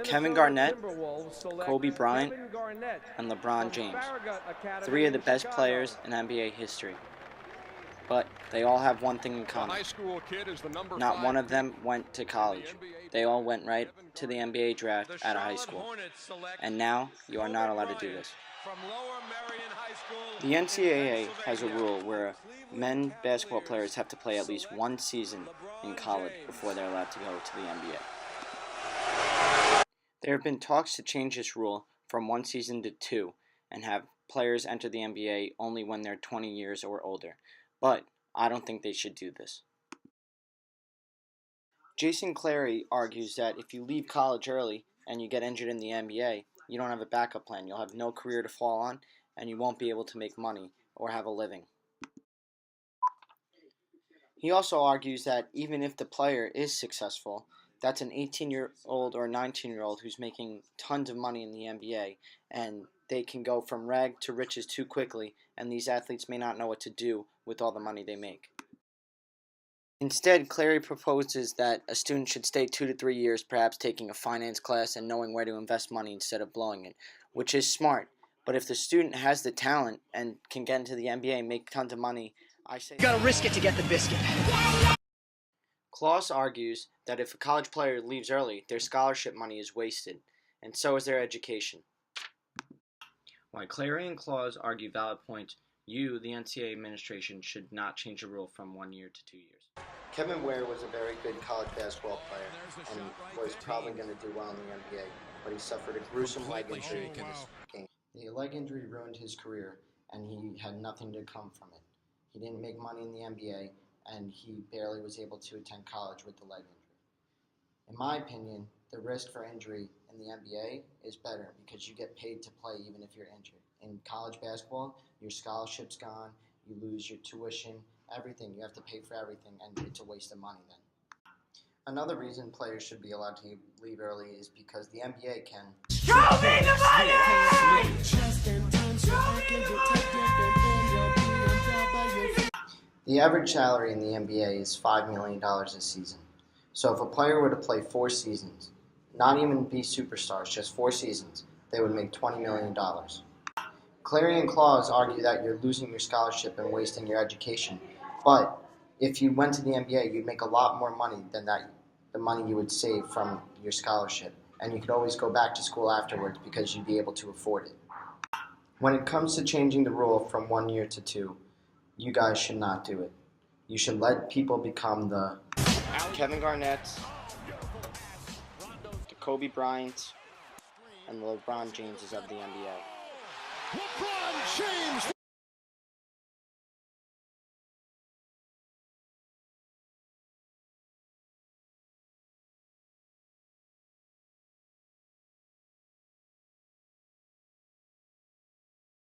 Kevin Garnett, Kobe Bryant, and LeBron James. Three of the best players in NBA history. But they all have one thing in common. Not one of them went to college. They all went right to the NBA draft out of high school. And now you are not allowed to do this. The NCAA has a rule where men basketball players have to play at least one season in college before they're allowed to go to the NBA. There have been talks to change this rule from one season to two and have players enter the NBA only when they're 20 years or older. But I don't think they should do this. Jason Clary argues that if you leave college early and you get injured in the NBA, you don't have a backup plan. You'll have no career to fall on, and you won't be able to make money or have a living. He also argues that even if the player is successful, that's an 18-year-old or 19-year-old who's making tons of money in the NBA, and they can go from rag to riches too quickly, and these athletes may not know what to do with all the money they make. Instead, Clary proposes that a student should stay 2 to 3 years, perhaps taking a finance class and knowing where to invest money instead of blowing it, which is smart. But if the student has the talent and can get into the NBA and make tons of money, I say you gotta risk it to get the biscuit. Claus argues that if a college player leaves early, their scholarship money is wasted, and so is their education. While Clary and Claus argue valid points, you, the NCAA administration, should not change the rule from 1 year to 2 years. Kevin Ware was a very good college basketball player and was probably going to do well in the NBA, but he suffered a gruesome leg injury in this game. The leg injury ruined his career, and he had nothing to come from it. He didn't make money in the NBA, and he barely was able to attend college with the leg injury. In my opinion, the risk for injury in the NBA is better because you get paid to play even if you're injured. In college basketball, your scholarship's gone, you lose your tuition, everything. You have to pay for everything, and it's a waste of money then. Another reason players should be allowed to leave early is because the NBA can Show me the money! The average salary in the NBA is $5 million a season. So if a player were to play 4 seasons, not even be superstars, just 4 seasons, they would make $20 million. Clary and Claus argue that you're losing your scholarship and wasting your education. But if you went to the NBA, you'd make a lot more money than the money you would save from your scholarship. And you could always go back to school afterwards because you'd be able to afford it. When it comes to changing the rule from 1 year to 2, you guys should not do it. You should let people become the Kevin Garnetts, the Kobe Bryants, and the LeBron Jameses of the NBA. LeBron James!